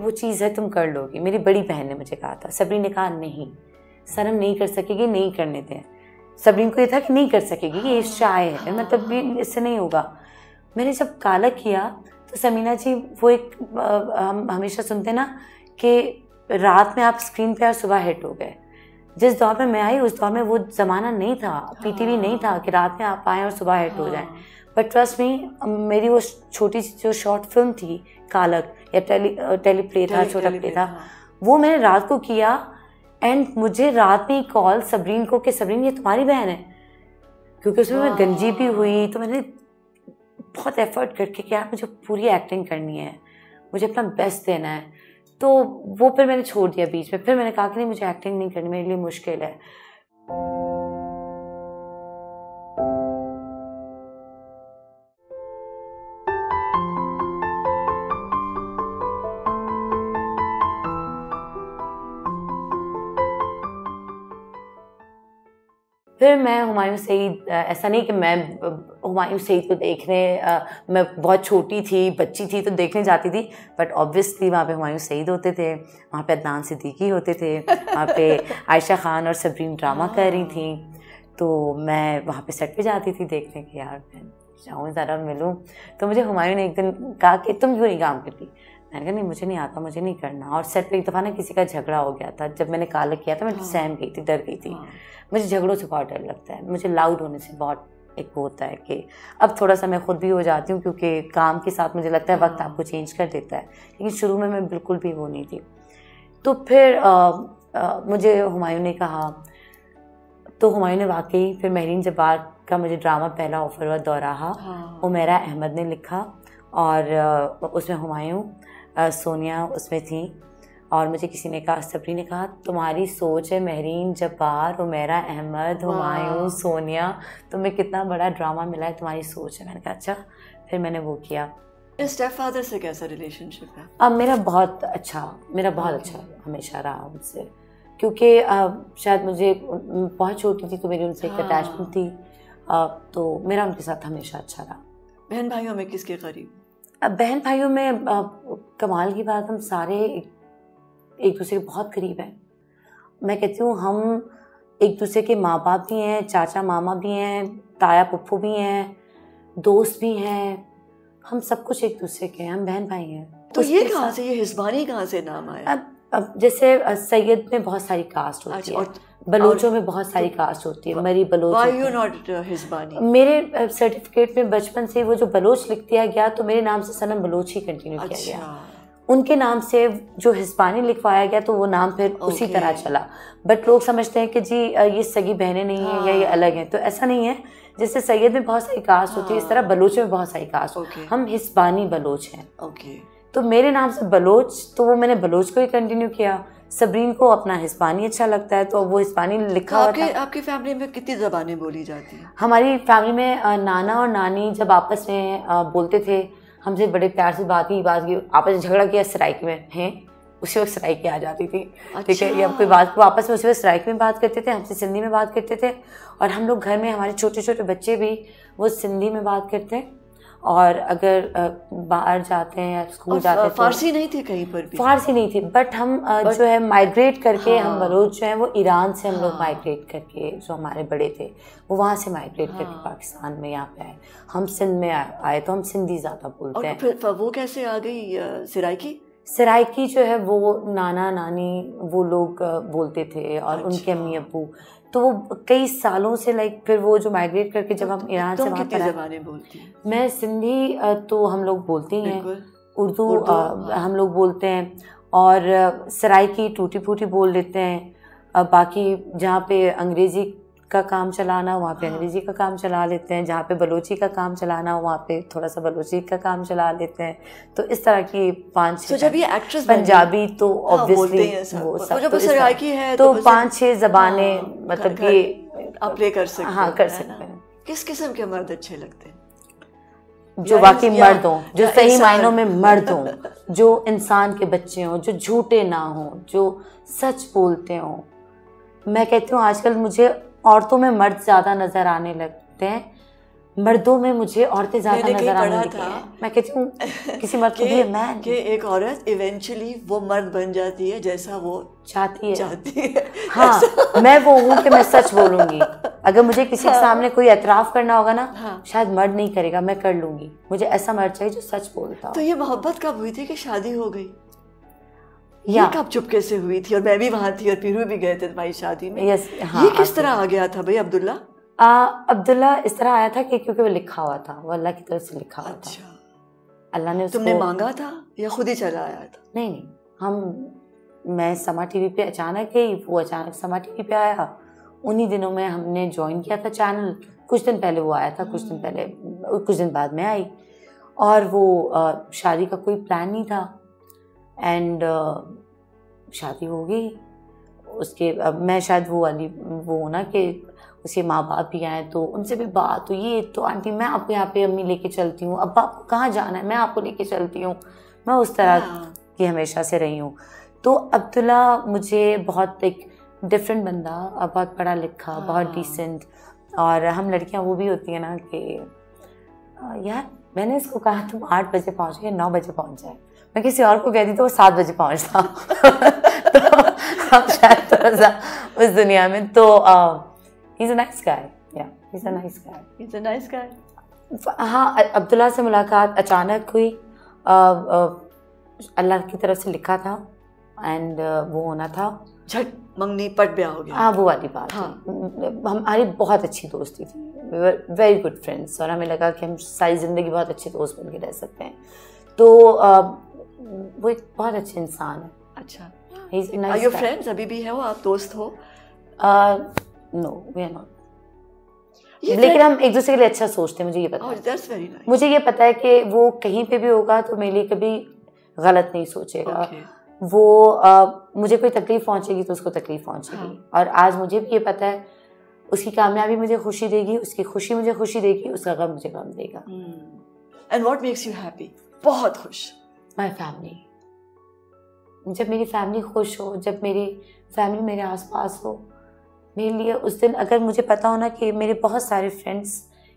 वो चीज़ है, तुम कर लोगी। मेरी बड़ी बहन ने मुझे कहा था। सबरीन ने कहा नहीं, शर्म नहीं कर सकेगी, नहीं करने दें। सबरीन को ये था कि नहीं कर सकेगी, ये शाय है, मतलब भी इससे नहीं होगा। मैंने जब काला किया तो समीना जी वो एक हम हमेशा सुनते ना कि रात में आप स्क्रीन पे और सुबह हिट हो गए। जिस दौर में मैं आई उस दौर में वो ज़माना नहीं था, पीटीवी नहीं था कि रात में आप आएँ और सुबह हिट हो जाएं। बट ट्रस्ट मी, मेरी वो छोटी सी जो शॉर्ट फिल्म थी कालक या टेली प्ले था, छोटा प्ले था, वो मैंने रात को किया एंड मुझे रात में कॉल सबरीन को कि सबरीन ये तुम्हारी बहन है, क्योंकि उसमें मैं गंजी भी हुई। तो मैंने बहुत एफर्ट करके कि यार मुझे पूरी एक्टिंग करनी है, मुझे अपना बेस्ट देना है। तो वो फिर मैंने छोड़ दिया बीच में। फिर मैंने कहा कि नहीं, मुझे एक्टिंग नहीं करनी, मेरे लिए मुश्किल है। फिर मैं हुमायूं सईद, ऐसा नहीं कि मैं हुमायूं सईद को देखने, मैं बहुत छोटी थी, बच्ची थी तो देखने जाती थी, बट ऑब्वियसली वहाँ पे हुमायूं सईद होते थे, वहाँ पे अदनान सिद्दीकी होते थे, वहाँ पे आयशा खान और सबरीन ड्रामा कर रही थी। तो मैं वहाँ पे सेट पे जाती थी देखने के, यार मैं जाऊँ ज़रा मिलूँ। तो मुझे हुमायूं ने एक दिन कहा कि तुम क्यों नहीं काम करती। मैंने कहा नहीं, मुझे नहीं आता, मुझे नहीं करना। और सेट पे एक दफ़ा ना किसी का झगड़ा हो गया था। जब मैंने काला किया था मैं सहम गई थी, डर गई थी। मुझे झगड़ों से बहुत डर लगता है, मुझे लाउड होने से बहुत एक वो होता है कि अब थोड़ा सा मैं खुद भी हो जाती हूँ, क्योंकि काम के साथ मुझे लगता है वक्त आपको चेंज कर देता है। लेकिन शुरू में मैं बिल्कुल भी वो नहीं थी। तो फिर मुझे हुमायूं ने कहा, तो हुमायूं ने वाकई फिर महरीन जब्बार का मुझे ड्रामा पहला ऑफर हुआ, दौराहा, उमेरा अहमद ने लिखा और उसमें हुमायूं, सोनिया उसमें थी। और मुझे किसी ने कहा, सबरी ने कहा तुम्हारी सोच है महरीन जब्बार, उमेरा अहमद, हुमायूं, सोनिया, तुम्हें कितना बड़ा ड्रामा मिला है, तुम्हारी सोच है। मैंने कहा अच्छा। फिर मैंने वो किया। स्टेप फादर से कैसा रिलेशनशिप है? अब मेरा बहुत अच्छा हमेशा रहा उनसे, क्योंकि शायद मुझे बहुत छोटी थी तो मेरी उनसे एक अटैचमेंट थी, तो मेरा उनके साथ हमेशा अच्छा रहा। बहन भाइयों में किसके करीब? अब बहन भाइयों में कमाल की बात, हम सारे एक दूसरे के बहुत करीब हैं। मैं कहती हूँ हम एक दूसरे के माँ बाप भी हैं, चाचा मामा भी हैं, ताया पुप्पू भी हैं, दोस्त भी हैं, हम सब कुछ एक दूसरे के हैं, हम बहन भाई हैं। तो ये कहाँ से, ये हिस्बानी कहाँ से नाम आया? अब जैसे सैयद में बहुत सारी कास्ट होती है, बलोचों में बहुत सारी कास्ट होती है, मरी बलोच। Why you not हिस्बानी? मेरे सर्टिफिकेट में बचपन से वो जो बलोच लिख दिया गया, तो मेरे नाम से सनम बलोच ही कंटिन्यू किया गया। उनके नाम से जो हिस्पानी लिखवाया गया तो वो नाम फिर उसी तरह चला। बट लोग समझते हैं कि जी ये सगी बहनें नहीं हैं या ये अलग हैं, तो ऐसा नहीं है। जैसे सैयद में बहुत सारी कास्ट होती है, इस तरह बलोच में बहुत सारी कास्ट। हम हिस्पानी बलोच हैं। तो मेरे नाम से बलोच, तो वो मैंने बलोच को ही कंटिन्यू किया। सबरीन को अपना हिस्पानी अच्छा लगता है तो वो हिस्पानी लिखा हुआ था। आपकी फैमिली में कितनी ज़बानें बोली जाती हैं? हमारी फैमिली में नाना और नानी जब आपस में बोलते थे, हमसे बड़े प्यार से बात की, आपस में झगड़ा किया सराइकी में हैं, उसी वक्त सराइकी आ जाती थी। ठीक है, या कोई बात को आपस में उसी वक्त सराइकी में बात करते थे, हमसे सिंधी में बात करते थे। और हम लोग घर में, हमारे छोटे छोटे बच्चे भी वो सिंधी में बात करते हैं। और अगर बाहर जाते हैं या स्कूल जाते हैं, फारसी नहीं थी कहीं पर भी? फारसी नहीं थी, बट हम जो है माइग्रेट करके, हम बलोच जो हैं वो ईरान से हम लोग माइग्रेट करके, जो हमारे बड़े थे वो वहाँ से माइग्रेट करके पाकिस्तान में यहाँ पे आए। हम सिंध में आए तो हम सिंधी ज़्यादा बोलते हैं। और फिर वो कैसे आ गई सराइकी? सराइकी जो है वो नाना नानी वो लोग बोलते थे और उनके अम्मी अब्बू, तो वो कई सालों से लाइक फिर वो जो माइग्रेट करके जब हम ईरान से वहाँ पर ज़बानें बोलती हैं? मैं सिंधी तो हम लोग बोलते ही हैं, उर्दू हम लोग बोलते हैं, और सराइकी टूटी फूटी बोल लेते हैं। बाकी जहाँ पे अंग्रेज़ी का काम चलाना वहाँ पे अंग्रेज़ी का काम चला लेते हैं, जहाँ पे बलोची का काम चलाना वहाँ पे थोड़ा सा बलोची का काम चला लेते हैं। तो इस तरह की 5-6 जब ये एक्ट्रेस पंजाबी तो ऑब्वियसली वो सब तो सराइकी है, तो 5-6 ज़बानें मतलब कि आप प्ले कर सकते हैं। हाँ, कर सकते हैं। किस किस्म के मर्द अच्छे लगते हैं? जो वाकई मर्द हों, जो सही मायनों में मर्द हों, जो इंसान के बच्चे हों, जो झूठे ना हों, जो सच बोलते हों। मैं कहती हूँ आजकल मुझे औरतों में मर्द ज़्यादा नज़र आने लगते हैं। मर्दों में मुझे औरतें ज़्यादा मैंने कहीं नजर आने पढ़ा लगी था हैं। मैं कहती हूँ किसी मर्द को भी मैन कि एक औरत इवेंचुअली वो मर्द बन जाती है जैसा वो चाहती है। है। हाँ, मैं वो हूँ कि मैं सच बोलूंगी। अगर मुझे किसी के सामने कोई एतराफ़ करना होगा ना, हाँ। शायद मर्द नहीं करेगा, मैं कर लूंगी। मुझे ऐसा मर्द चाहिए जो सच बोलता हो। तो ये मोहब्बत कब हुई थी कि शादी हो गई? या ये कब चुपके से हुई थी? और मैं भी वहां थी और पीरू भी गए थे तुम्हारी शादी में। यस, हाँ, ये किस तरह आ गया था भाई अब्दुल्ला? अब्दुल्ला इस तरह आया था कि क्योंकि वो लिखा हुआ था, वो अल्लाह की तरफ से लिखा हुआ था। अच्छा, अल्लाह ने उसको, तुमने मांगा था या खुद ही चला आया था? नहीं, मैं समा टीवी पे अचानक गई, वो अचानक समा टीवी पे आया। उन्हीं दिनों में हमने ज्वाइन किया था चैनल। कुछ दिन पहले वो आया था, कुछ दिन बाद मैं आई। और वो शादी का कोई प्लान नहीं था एंड शादी हो गई। उसके मैं शायद वो ना कि उसके माँ बाप भी आए तो उनसे भी बात हुई, तो आंटी मैं आपको यहाँ पे अम्मी लेके चलती हूँ, अब आपको कहाँ जाना है, मैं आपको लेके चलती हूँ। मैं उस तरह की हमेशा से रही हूँ। तो अब्दुल्ला मुझे बहुत एक डिफरेंट बंदा, बहुत पढ़ा लिखा, बहुत डिसेंट। और हम लड़कियाँ वो भी होती है ना कि यार मैंने इसको कहा तुम 8 बजे पहुँच गए, 9 बजे पहुँच जाए। मैं किसी और को कहती तो वो 7 बजे पहुँचता। तो हम शायद थोड़ा सा उस दुनिया में। तो he's a nice guy, yeah, he's a nice guy. He's a nice guy. हाँ, अब्दुल्ला से मुलाकात अचानक हुई, अल्लाह की तरफ से लिखा था एंड वो होना था, झट मंगनी पट ब्याह हो गया। हाँ, वो वाली बात। हाँ। हमारी बहुत अच्छी दोस्ती थी, we were very good friends, और हमें लगा कि हम सारी ज़िंदगी बहुत अच्छे दोस्त बन के रह सकते हैं। तो वो एक बहुत अच्छे इंसान है। अच्छा, he's a nice Are you guy. friends? अभी भी है वो, आप दोस्त हो? No, we are not. लेकिन हम एक दूसरे के लिए अच्छा सोचते हैं, मुझे ये पता है। Oh, that's very nice. मुझे ये पता है कि वो कहीं पे भी होगा तो मेरे लिए कभी गलत नहीं सोचेगा। Okay. वो मुझे कोई तकलीफ पहुंचेगी तो उसको तकलीफ पहुंचेगी। हाँ। और आज मुझे भी ये पता है उसकी कामयाबी मुझे खुशी देगी, उसकी खुशी मुझे खुशी देगी, उसका गम मुझे गम देगा। And what makes you happy? बहुत खुश। My family. जब मेरी फैमिली खुश हो, जब मेरी फैमिली मेरे आसपास हो, मेरे लिए उस दिन अगर मुझे पता हो ना कि मेरे बहुत सारे फ्रेंड्स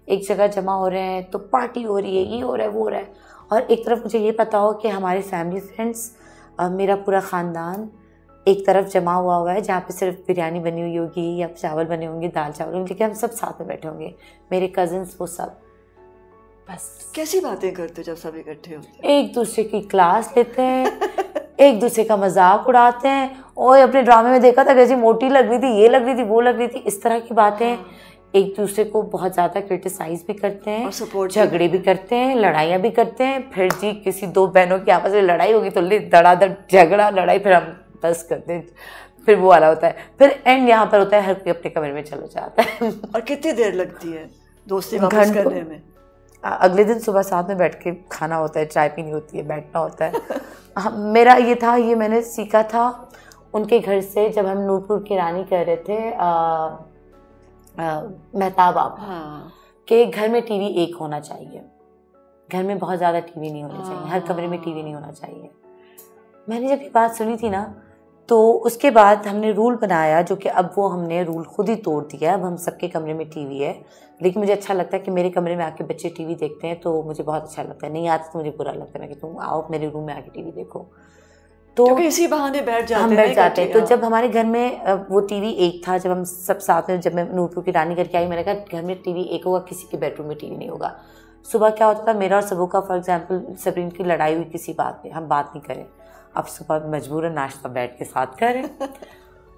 एक जगह जमा हो रहे हैं, तो पार्टी हो रही है, ये हो रहा है, वो हो रहा है, और एक तरफ मुझे ये पता हो कि हमारे फैमिली फ्रेंड्स, मेरा पूरा ख़ानदान एक तरफ जमा हुआ है जहाँ पे सिर्फ बिरयानी बनी हुई होगी या चावल बने होंगे, दाल चावल होंगे, लेकिन हम सब साथ में बैठे होंगे, मेरे कज़न्स, वो सब। बस कैसी बातें करते जब सब इकट्ठे होते हैं? एक दूसरे की क्लास लेते हैं, एक दूसरे का मजाक उड़ाते हैं। और अपने ड्रामे में देखा था कैसी मोटी लग रही थी, ये लग रही थी, वो लग रही थी, इस तरह की बातें। हाँ। एक दूसरे को बहुत ज़्यादा क्रिटिसाइज भी करते हैं, और सपोर्ट झगड़े भी करते हैं, लड़ाइयाँ भी करते हैं। फिर जी किसी दो बहनों की आपस में लड़ाई होगी तो धड़ाधड़ झगड़ा लड़ाई, फिर हम बस करते हैं, फिर वो वाला होता है। फिर एंड यहाँ पर होता है हर कोई अपने कमरे में चला जाता है। और कितनी देर लगती है दोस्ती वापस करने में? अगले दिन सुबह साथ में बैठ के खाना होता है, चाय पीनी होती है, बैठना होता है। मेरा ये था, ये मैंने सीखा था उनके घर से जब हम नूरपुर की रानी कर रहे थे, मेहताब आप। हाँ। कि घर में टीवी एक होना चाहिए, घर में बहुत ज़्यादा टीवी नहीं होनी चाहिए, हर कमरे में टीवी नहीं होना चाहिए। मैंने जब ये बात सुनी थी ना, तो उसके बाद हमने रूल बनाया, जो कि अब वो हमने रूल खुद ही तोड़ दिया। अब हम सबके कमरे में टीवी है, लेकिन मुझे अच्छा लगता है कि मेरे कमरे में आके बच्चे टीवी देखते हैं, तो मुझे बहुत अच्छा लगता है। नहीं आता तो मुझे बुरा लगता है, मैं कि तुम आओ मेरे रूम में आके टीवी देखो। तो क्योंकि इसी बहाने बैठ जाते हैं, हम बैठ जाते हैं। तो जब हमारे घर में वो टीवी एक था, जब हम सब साथ में, जब मैं नूरपुर की रानी करके आई, मैंने कहा घर में टीवी एक होगा, किसी के बेडरूम में टीवी नहीं होगा। सुबह क्या होता था, मेरा और सबू का, फॉर एग्जाम्पल सबरीन की लड़ाई हुई किसी बात पे, हम बात नहीं करें, अब सुबह मजबूरन नाश्ता बैठ के साथ करें।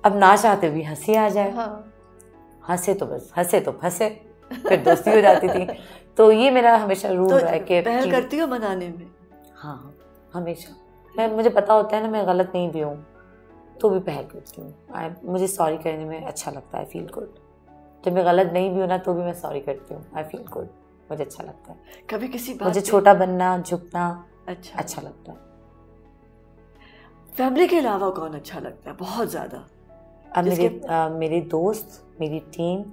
अब ना चाहते भी हंसी आ जाए, हंसे तो बस, हंसे तो फंसे, फिर दोस्ती हो जाती थी। तो ये मेरा हमेशा रूल रहा है कि पहल करती हो मनाने में। हाँ, हमेशा। मुझे पता होता है ना मैं गलत नहीं भी हूँ तो भी पहल करती हूँ। मुझे सॉरी करने में अच्छा लगता है, फील गुड। जब मैं गलत नहीं भी हूँ ना तो भी मैं सॉरी करती हूँ, आई फील गुड, मुझे अच्छा लगता है। कभी किसी बात मुझे छोटा बनना, झुकना अच्छा लगता है। फैमिली के अलावा कौन अच्छा लगता है बहुत ज़्यादा? मेरे दोस्त, मेरी टीम,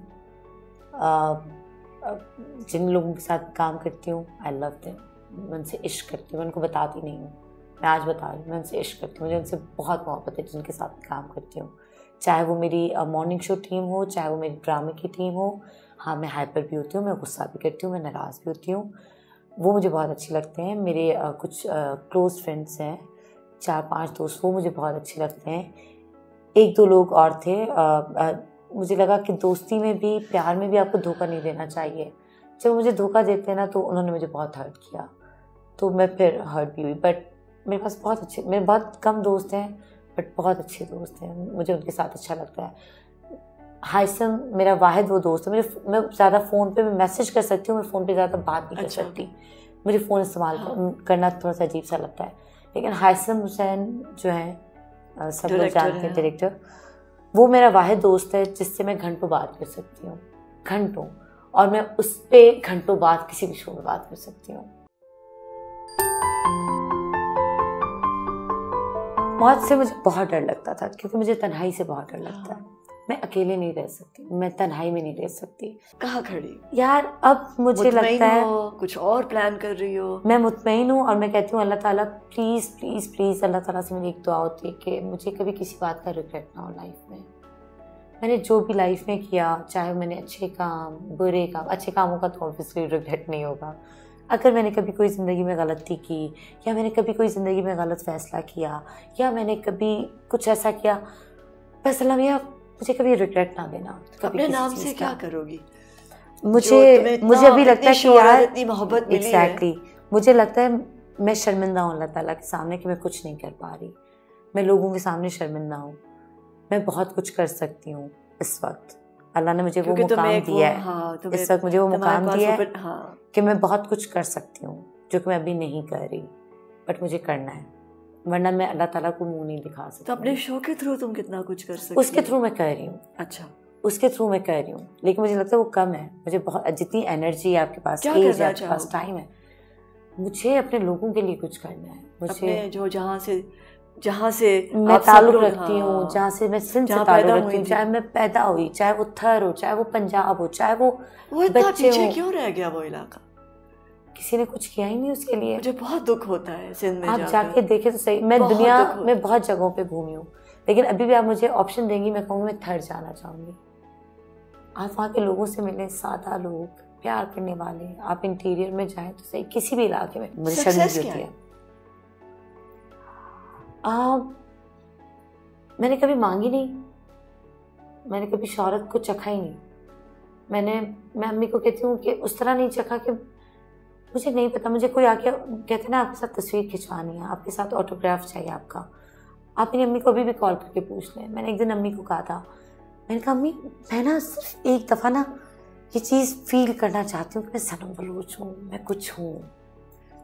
जिन लोगों के साथ काम करती हूँ, आई लव देम। मैं उनसे इश्क करती हूँ, मैं उनको बताती नहीं हूँ, मैं आज बता रही हूँ, मैं उनसे इश्क करती हूँ। मुझे उनसे बहुत मोहब्बत है जिनके साथ काम करती हूँ, चाहे वो मेरी मॉर्निंग शो टीम हो, चाहे वो मेरी ड्रामे की टीम हो। हाँ, मैं हाइपर भी होती हूँ, मैं गुस्सा भी करती हूँ, मैं नाराज़ भी होती हूँ। वो मुझे बहुत अच्छे लगते हैं। मेरे कुछ क्लोज़ फ्रेंड्स हैं, 4-5 दोस्त, वो मुझे बहुत अच्छे लगते हैं। 1-2 लोग और थे। मुझे लगा कि दोस्ती में भी, प्यार में भी आपको धोखा नहीं देना चाहिए। जब मुझे धोखा देते हैं ना, तो उन्होंने मुझे बहुत हर्ट किया, तो मैं फिर हर्ट भी हुई। बट मेरे बहुत कम दोस्त हैं, बट बहुत अच्छे दोस्त हैं, मुझे उनके साथ अच्छा लगता है। हाइसम मेरा वाहिद वो दोस्त है। मैं ज़्यादा फ़ोन पे मैं मैसेज कर सकती हूँ, मैं फ़ोन पे ज़्यादा बात नहीं कर सकती। मुझे फ़ोन इस्तेमाल करना थोड़ा सा अजीब सा लगता है। लेकिन हाइसम हुसैन जो हैं, सब लोग जानते हैं, डायरेक्टर, वो मेरा वाहिद दोस्त है जिससे मैं घंटों बात कर सकती हूँ, घंटों। और मैं उस पर घंटों बात किसी भी शो में बात कर सकती हूँ। मौत से मुझे बहुत डर लगता था, क्योंकि मुझे तन्हाई से बहुत डर लगता है। मैं अकेले नहीं रह सकती, मैं तन्हाई में नहीं रह सकती। कहाँ खड़ी यार, अब मुझे लगता है कुछ और प्लान कर रही हो। मैं मुतमईन हूँ, और मैं कहती हूँ अल्लाह ताला प्लीज़ प्लीज़ प्लीज़, अल्लाह ताला से मेरी एक दुआ होती है कि मुझे कभी किसी बात का रिग्रेट ना हो लाइफ में। मैंने जो भी लाइफ में किया, चाहे मैंने अच्छे काम, बुरे काम, अच्छे कामों का तो ऑब्वियसली रिग्रेट नहीं होगा। अगर मैंने कभी कोई ज़िंदगी में गलती की, या मैंने कभी कोई ज़िंदगी में गलत फ़ैसला किया, या मैंने कभी कुछ ऐसा किया, बस अल्लाह मियां मुझे कभी रिग्रेट ना देना। अपने नाम से क्या करोगी? मुझे अभी लगता है कि यार, इतनी मोहब्बत मिली एग्जैक्टली, मुझे लगता है मैं शर्मिंदा हूँ अल्लाह ताला के सामने कि मैं कुछ नहीं कर पा रही। मैं लोगों के सामने शर्मिंदा हूँ। मैं बहुत कुछ कर सकती हूँ इस वक्त। अल्लाह ने मुझे वो मुकाम दिया है। हाँ, इस वक्त मुझे वो मुकाम दिया है कि मैं बहुत कुछ कर सकती हूँ, जो कि मैं अभी नहीं कर रही, बट मुझे करना है, वरना मैं अल्लाह ताला को मुंह नहीं दिखा सकती। तो अपने शो के थ्रू तुम कितना कुछ कर सकती? उसके थ्रू मैं कर रही हूँ। अच्छा, उसके थ्रू मैं कर रही हूँ, लेकिन मुझे लगता है वो कम है। मुझे बहुत, जितनी एनर्जी है आपके पास, एज है आपके पास, टाइम है, मुझे अपने लोगों के लिए कुछ करना है। मुझे जो जहाँ से मैं ताल्लुक़ रखती हूँ, जहाँ से मैं सिंध से ताल्लुक़ रखती हूँ, चाहे मैं पैदा हुई, चाहे वो थर हो, चाहे वो पंजाब हो, चाहे वो बच्चे हो। क्यों रह गया वो इलाका? किसी ने कुछ किया ही नहीं उसके लिए। मुझे बहुत दुख होता है सिंध में। आप जाके देखे तो सही। मैं दुनिया में बहुत जगहों पे घूमी हूँ, लेकिन अभी भी आप मुझे ऑप्शन देंगी, मैं कहूँगी मैं थर जाना चाहूँगी। आप वहाँ के लोगों से मिले, सादा लोग, प्यार करने वाले। आप इंटीरियर में जाएं तो सही, किसी भी इलाके में। मुझे शर्मिंदगी होती है। मैंने कभी मांगी नहीं, मैंने कभी शोहरत को चखा ही नहीं। मैं अम्मी को कहती हूँ कि उस तरह नहीं चखा कि मुझे नहीं पता। मुझे कोई आके कहते ना आपके साथ तस्वीर खिंचवानी है, आपके साथ ऑटोग्राफ चाहिए आपका, आप मेरी अम्मी को अभी भी कॉल करके पूछ लें। मैंने एक दिन अम्मी को कहा था, मैंने कहा अम्मी, मैं ना सिर्फ एक दफ़ा ना ये चीज़ फील करना चाहती हूँ कि मैं सनम बलूच हूँ, मैं कुछ हूँ।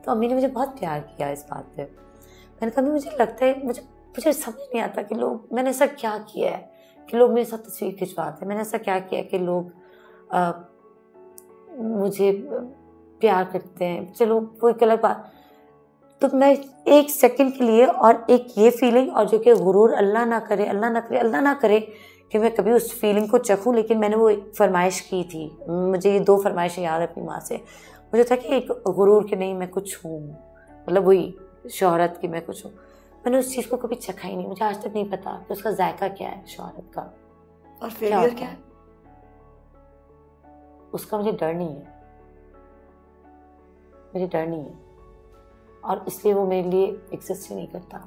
तो अम्मी ने मुझे बहुत प्यार किया इस बात पे। मैंने कहा मुझे लगता है, मुझे समझ नहीं आता कि लोग, मैंने ऐसा क्या किया है कि लोग मेरे साथ तस्वीर खिंचवाते हैं। मैंने ऐसा क्या किया है कि लोग मुझे प्यार करते हैं। चलो कोई अलग बात, तो मैं एक सेकंड के लिए, और एक ये फीलिंग, और जो कि गुरूर, अल्लाह ना करे, अल्लाह ना करे, अल्लाह ना करे कि मैं कभी उस फीलिंग को चखूँ। लेकिन मैंने वो एक फरमाइश की थी, मुझे ये 2 फरमाइशें याद है अपनी माँ से। मुझे था कि एक गुरूर कि नहीं मैं कुछ हूँ, मतलब वही शोहरत की मैं कुछ हूँ। मैंने उस चीज़ को कभी चखा ही नहीं। मुझे आज तक नहीं पता कि उसका जायका क्या है शोहरत का, और फेलियर क्या है उसका। मुझे डर नहीं है, मुझे डर नहीं है, और इसलिए वो मेरे लिए एग्जिस्ट ही नहीं करता।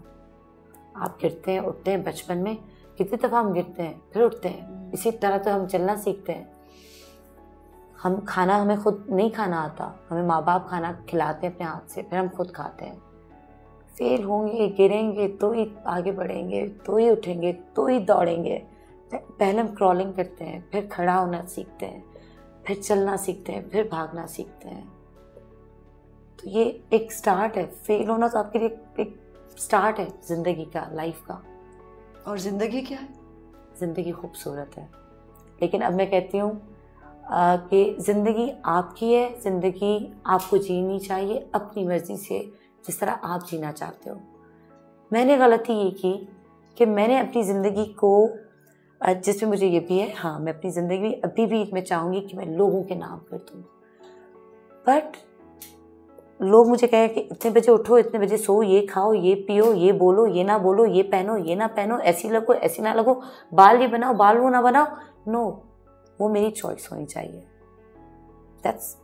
आप गिरते हैं, उठते हैं। बचपन में कितनी दफ़ा हम गिरते हैं, फिर उठते हैं। इसी तरह तो हम चलना सीखते हैं। हमें खुद नहीं खाना आता, हमें माँ बाप खाना खिलाते हैं अपने हाथ से, फिर हम खुद खाते हैं। फेल होंगे, गिरेंगे तो ही आगे बढ़ेंगे, तो ही उठेंगे, तो ही दौड़ेंगे। पहले हम क्रॉलिंग करते हैं, फिर खड़ा होना सीखते हैं, फिर चलना सीखते हैं, फिर भागना सीखते हैं। तो ये एक स्टार्ट है। फेल होना तो आपके लिए एक स्टार्ट है ज़िंदगी का, लाइफ का। और ज़िंदगी क्या है? ज़िंदगी खूबसूरत है, लेकिन अब मैं कहती हूँ कि ज़िंदगी आपकी है। ज़िंदगी आपको जीनी चाहिए अपनी मर्ज़ी से, जिस तरह आप जीना चाहते हो। मैंने गलती ये की कि मैंने अपनी ज़िंदगी को, जिसमें मुझे ये भी है, हाँ, मैं अपनी ज़िंदगी अभी भी मैं चाहूँगी कि मैं लोगों के नाम कर दूँ। बट लोग मुझे कहें कि इतने बजे उठो, इतने बजे सो, ये खाओ, ये पियो, ये बोलो, ये ना बोलो, ये पहनो, ये ना पहनो, ऐसी लगो, ऐसी ना लगो, बाल ये बनाओ, बाल वो ना बनाओ। नो, वो मेरी चॉइस होनी चाहिए। दैट्स,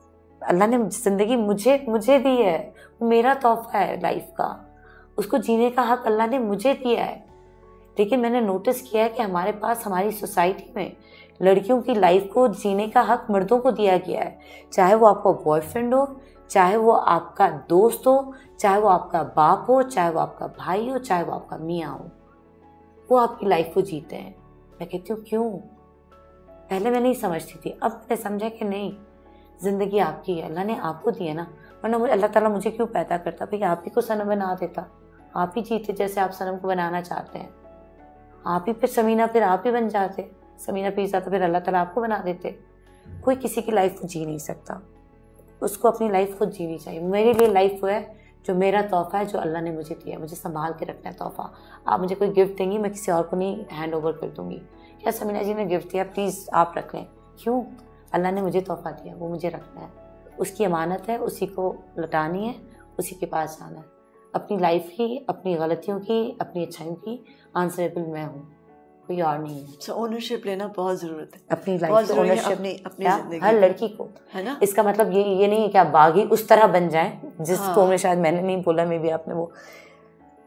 अल्लाह ने ज़िंदगी मुझे दी है, वो मेरा तोहफा है लाइफ का, उसको जीने का हक अल्लाह ने मुझे दिया है। लेकिन मैंने नोटिस किया है कि हमारे पास, हमारी सोसाइटी में लड़कियों की लाइफ को जीने का हक मर्दों को दिया गया है, चाहे वो आपका बॉयफ्रेंड हो, चाहे वो आपका दोस्त हो, चाहे वो आपका बाप हो, चाहे वो आपका भाई हो, चाहे वो आपका मियाँ हो, वो आपकी लाइफ को जीते हैं। मैं कहती हूँ क्यों? पहले मैं नहीं समझती थी, अब मैंने समझा कि नहीं, ज़िंदगी आपकी है, अल्लाह ने आपको दी है ना, वरना अल्लाह ताला मुझे क्यों पैदा करता? भाई आप ही को सनम बना देता, आप ही जीते जैसे आप सनम को बनाना चाहते हैं, आप ही फिर समीना, फिर आप ही बन जाते, समीना पीसा तो फिर अल्लाह ताला आपको बना देते। कोई किसी की लाइफ को जी नहीं सकता, उसको अपनी लाइफ खुद जीनी चाहिए। मेरे लिए लाइफ वो है जो मेरा तोहफा है, जो अल्लाह ने मुझे दिया, मुझे संभाल के रखना है तोहफा। आप मुझे कोई गिफ्ट देंगी, मैं किसी और को नहीं हैंड ओवर कर दूँगी, क्या समीना जी ने गिफ्ट दिया प्लीज़ आप रख लें, क्यों? अल्लाह ने मुझे तोहफा दिया, वो मुझे रखना है, उसकी अमानत है, उसी को लौटानी है, उसी के पास जाना है। अपनी लाइफ की, अपनी गलतियों की, अपनी अच्छाइयों की आंसरेबल मैं हूँ, कोई और नहीं है। So, ओनरशिप लेना बहुत ज़रूरत है, अपनी लाइफ की ओनरशिप अपनी ज़िंदगी, हर लड़की को, है ना। इसका मतलब ये नहीं है कि आप बागी उस तरह बन जाएं जिसको मैं, शायद मैंने नहीं बोला, मे भी आपने वो,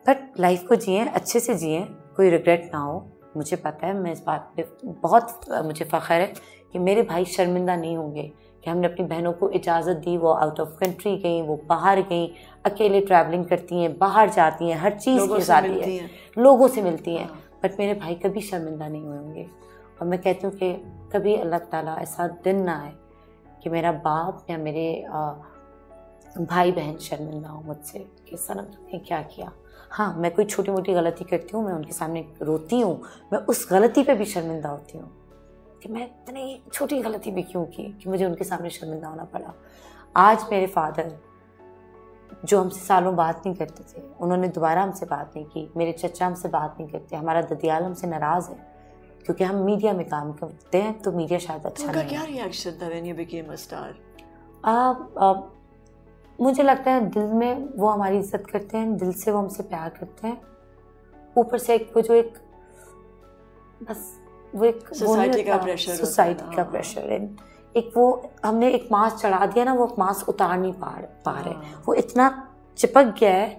बट लाइफ को जिए, अच्छे से जिए, कोई रिग्रेट ना हो। मुझे पता है, मैं इस बात पे बहुत मुझे फ़ख्र है कि मेरे भाई शर्मिंदा नहीं होंगे कि हमने अपनी बहनों को इजाज़त दी, वो आउट ऑफ कंट्री गई, वो बाहर गई, अकेले ट्रैवलिंग करती हैं, बाहर जाती हैं, हर चीज़ के साथ है, लोगों से मिलती हैं, बट मेरे भाई कभी शर्मिंदा नहीं होंगे। और मैं कहती हूँ कि कभी अल्लाह ताला ऐसा दिन ना आए कि मेरा बाप या मेरे भाई बहन शर्मिंदा हो मुझसे कि सनम तुमने क्या किया। हाँ, मैं कोई छोटी मोटी गलती करती हूँ, मैं उनके सामने रोती हूँ, मैं उस गलती पे भी शर्मिंदा होती हूँ कि मैं इतनी छोटी गलती भी क्यों की कि मुझे उनके सामने शर्मिंदा होना पड़ा। आज मेरे फादर जो हमसे सालों बात नहीं करते थे, उन्होंने दोबारा हमसे बात नहीं की, मेरे चचा हमसे बात नहीं करते, हमारा ददियाल हमसे नाराज़ है क्योंकि हम मीडिया में काम करते हैं, तो मीडिया शायद अच्छा नहीं है। क्या रिएक्शन था when you became a star? मुझे लगता है दिल में वो हमारी इज्जत करते हैं, दिल से वो हमसे प्यार करते हैं, ऊपर से एक वो जो एक बस वो एक सोसाइटी का प्रेशर, सोसाइटी का प्रेशर है, एक वो हमने एक मास्क चढ़ा दिया ना, वो मास्क उतार नहीं पा रहे, वो इतना चिपक गया है,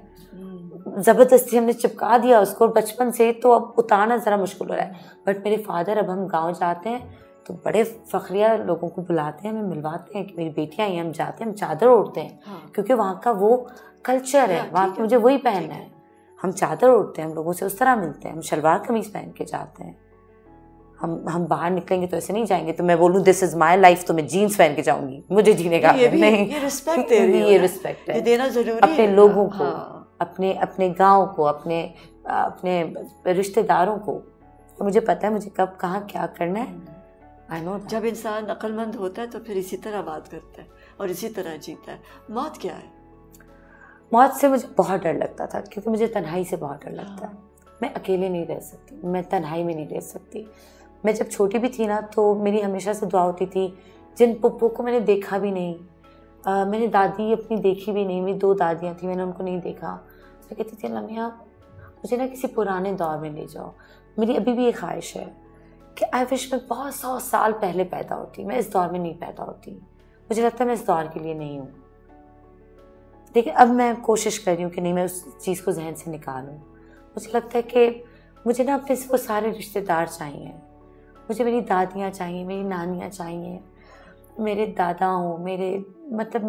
ज़बरदस्ती हमने चिपका दिया उसको बचपन से, तो अब उतारना ज़रा मुश्किल हो रहा है। बट मेरे फादर, अब हम गांव जाते हैं तो बड़े फ़ख्रिया लोगों को बुलाते हैं, हमें मिलवाते हैं कि मेरी बेटियाँ आई हैं, हम जाते हैं, हम चादर ओढ़ते हैं क्योंकि वहाँ का वो कल्चर है, वहाँ की मुझे वही पहनना है, हम चादर ओढ़ते हैं, हम लोगों से उस तरह मिलते हैं, हम शलवार कमीज़ पहन के जाते हैं। हम बाहर निकलेंगे तो ऐसे नहीं जाएंगे तो मैं बोलूँ दिस इज़ माई लाइफ, तो मैं जीन्स पहन के जाऊँगी, मुझे जीने का नहीं, ये रिस्पेक्ट है, ये रिस्पेक्ट है, ये देना ज़रूरी है अपने लोगों को, अपने गाँव को, अपने रिश्तेदारों को। तो मुझे पता है मुझे कब कहाँ क्या करना है। आई नो जब इंसान अक्लमंद होता है तो फिर इसी तरह बात करता है और इसी तरह जीता है। मौत क्या है? मौत से मुझे बहुत डर लगता था क्योंकि मुझे तन्हाई से बहुत डर लगता है। मैं अकेले नहीं रह सकती, मैं तन्हाई में नहीं रह सकती। मैं जब छोटी भी थी ना तो मेरी हमेशा से दुआ होती थी, जिन पुप्पो को मैंने देखा भी नहीं, मैंने दादी अपनी देखी भी नहीं, मेरी 2 दादियाँ थी, मैंने उनको नहीं देखा। मैं कहती थी अल्लाह मियां मुझे ना किसी पुराने दौर में ले जाओ। मेरी अभी भी एक ख्वाहिश है कि आई विश मैं बहुत 100 साल पहले पैदा होती, मैं इस दौर में नहीं पैदा होती। मुझे लगता है मैं इस दौर के लिए नहीं हूँ। लेकिन अब मैं कोशिश कर रही हूँ कि नहीं, मैं उस चीज़ को जहन से निकालूँ। मुझे लगता है कि मुझे ना अपने वो सारे रिश्तेदार चाहिए, मुझे मेरी दादियाँ चाहिए, मेरी नानियाँ चाहिए, मेरे दादा हो, मेरे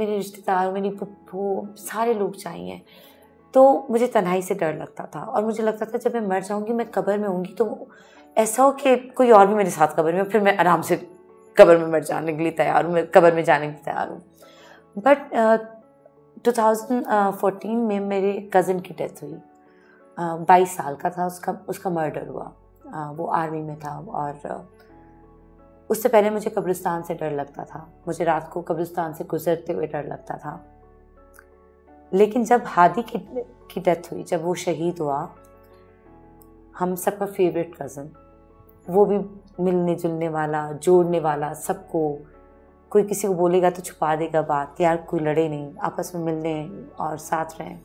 रिश्तेदार, मेरी पुप्पो, सारे लोग चाहिए। तो मुझे तन्हाई से डर लगता था और मुझे लगता था जब मैं मर जाऊँगी, मैं कब्र में होंगी तो ऐसा हो कि कोई और भी मेरे साथ कब्र में, फिर मैं आराम से कब्र में मर जाने के लिए तैयार हूँ, मैं कब्र में जाने के लिए तैयार हूँ। बट 2014 में मेरे कज़न की डेथ हुई। 22 साल का था, उसका मर्डर हुआ। वो आर्मी में था और उससे पहले मुझे कब्रिस्तान से डर लगता था, मुझे रात को कब्रिस्तान से गुजरते हुए डर लगता था। लेकिन जब हादी की डेथ हुई, जब वो शहीद हुआ, हम सबका फेवरेट कज़न, वो भी मिलने जुलने वाला, जोड़ने वाला सबको, कोई किसी को बोलेगा तो छुपा देगा बात कि यार कोई लड़े नहीं, आपस में मिलने और साथ रहें।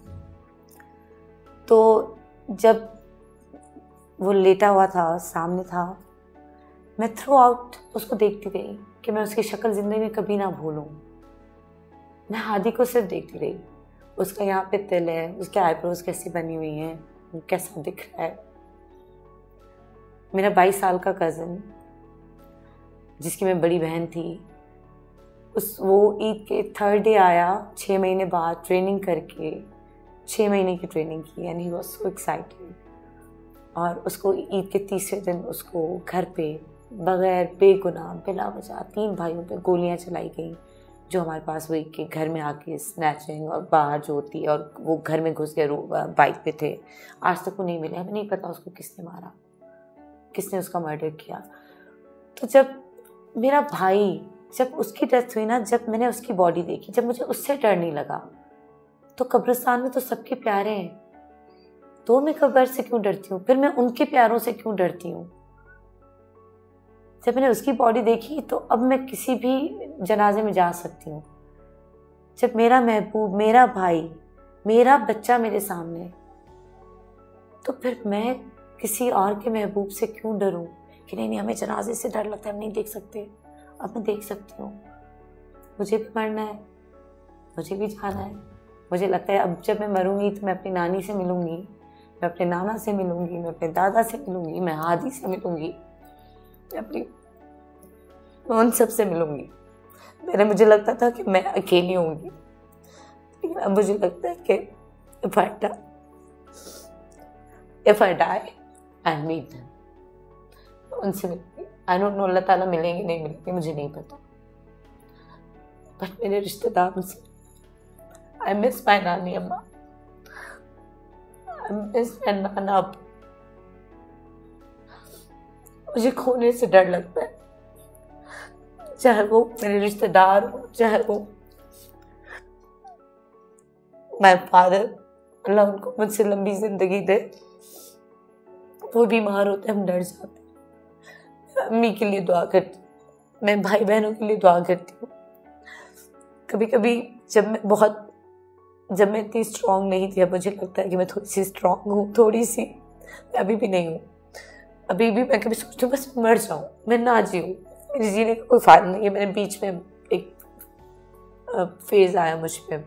तो जब वो लेटा हुआ था, सामने था, मैं थ्रू आउट उसको देखती गई कि मैं उसकी शक्ल ज़िंदगी में कभी ना भूलूं। मैं हादी को सिर्फ देखती रही, उसका यहाँ पे तिल है, उसके आईब्रोज कैसी बनी हुई हैं, वो कैसा दिख रहा है। मेरा 22 साल का कज़न जिसकी मैं बड़ी बहन थी, वो ईद के 3rd डे आया 6 महीने बाद ट्रेनिंग करके, 6 महीने की ट्रेनिंग की, and he was so excited. और उसको ईद के 3रे दिन उसको घर पे बगैर बेगुनाह बिला वजह 3 भाइयों पे गोलियां चलाई गई, जो हमारे पास वही के घर में आके स्नैचिंग और बाहर जो होती है, और वो घर में घुस गए, बाइक पे थे। आज तक वो नहीं मिले, हमें नहीं पता उसको किसने मारा, किसने उसका मर्डर किया। तो जब मेरा भाई, जब उसकी डेथ हुई ना, जब मैंने उसकी बॉडी देखी, जब मुझे उससे डर नहीं लगा, तो कब्रिस्तान में तो सबके प्यारे हैं, तो मैं कब्र से क्यों डरती हूँ? फिर मैं उनके प्यारों से क्यों डरती हूँ? जब मैंने उसकी बॉडी देखी तो अब मैं किसी भी जनाजे में जा सकती हूँ। जब मेरा महबूब, मेरा भाई, मेरा बच्चा मेरे सामने, तो फिर मैं किसी और के महबूब से क्यों डरूं कि नहीं हमें जनाजे से डर लगता है, हम नहीं देख सकते। अब मैं देख सकती हूँ, मुझे भी मरना है, मुझे भी जाना है। मुझे लगता है अब जब मैं मरूंगी तो मैं अपनी नानी से मिलूंगी, मैं अपने नाना से मिलूंगी, मैं अपने दादा से मिलूंगी, मैं हादी से मिलूंगी, मैं उन सब से मिलूंगी। मुझे लगता था कि मैं अकेली होंगी, लेकिन अब मुझे लगता है कि if I die, I'll meet them. उनसे मिलूंगी। I don't know, अल्लाह ताला मिलेंगे नहीं मिलेंगे मुझे नहीं पता, बट मेरे रिश्तेदार मुझसे, I miss my नानी अम्मा, I miss my नाना। मुझे खोने से डर लगता है, चाहे वो मेरे रिश्तेदार हो, चाहे वो माय फादर, अल्लाह उनको मुझसे लंबी जिंदगी दे। वो बीमार होते हम डर जाते हैं। अम्मी के लिए दुआ करती हूँ, मैं भाई बहनों के लिए दुआ करती हूँ। कभी कभी जब मैं इतनी स्ट्रांग नहीं थी, अब मुझे लगता है कि मैं थोड़ी सी स्ट्रांग हूँ, थोड़ी सी। मैं अभी भी नहीं हूँ, अभी भी मैं कभी सोचती हूँ बस मर जाऊँ, मैं ना जीऊँ, मेरे जीने का कोई फायदा नहीं है। मेरे बीच में एक फेज आया मुझ पे,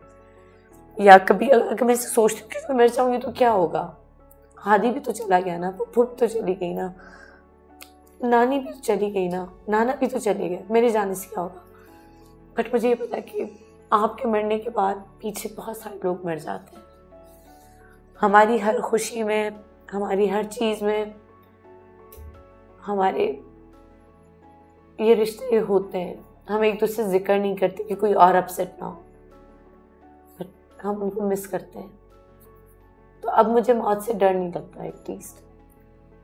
या कभी अगर मैं सोचती हूँ कि मैं मर जाऊँगी तो क्या होगा। हादी भी तो चला गया ना, फूफू भी तो चली गई ना, नानी भी तो चली गई ना, नाना भी तो चले गए, मेरे जाने से क्या होगा। बट मुझे ये पता है कि आपके मरने के बाद पीछे बहुत सारे लोग मर जाते हैं। हमारी हर खुशी में, हमारी हर चीज़ में, हमारे ये रिश्ते होते हैं। हम एक दूसरे से जिक्र नहीं करते कि कोई और अपसेट ना हो, बट हम उनको मिस करते हैं। तो अब मुझे मौत से डर नहीं लगता एटलीस्ट।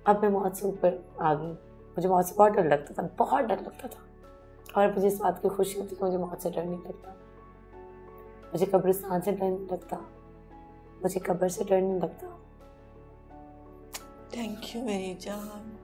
अब मैं मौत से ऊपर आ गई। मुझे मौत से बहुत डर लगता था, बहुत डर लगता था, और मुझे इस बात की खुशी होती कि मुझे मौत से डर नहीं लगता। मुझे कब्रिस्तान से डर नहीं लगता, मुझे कब्र से डर नहीं लगता। थैंक यू मेरी जान।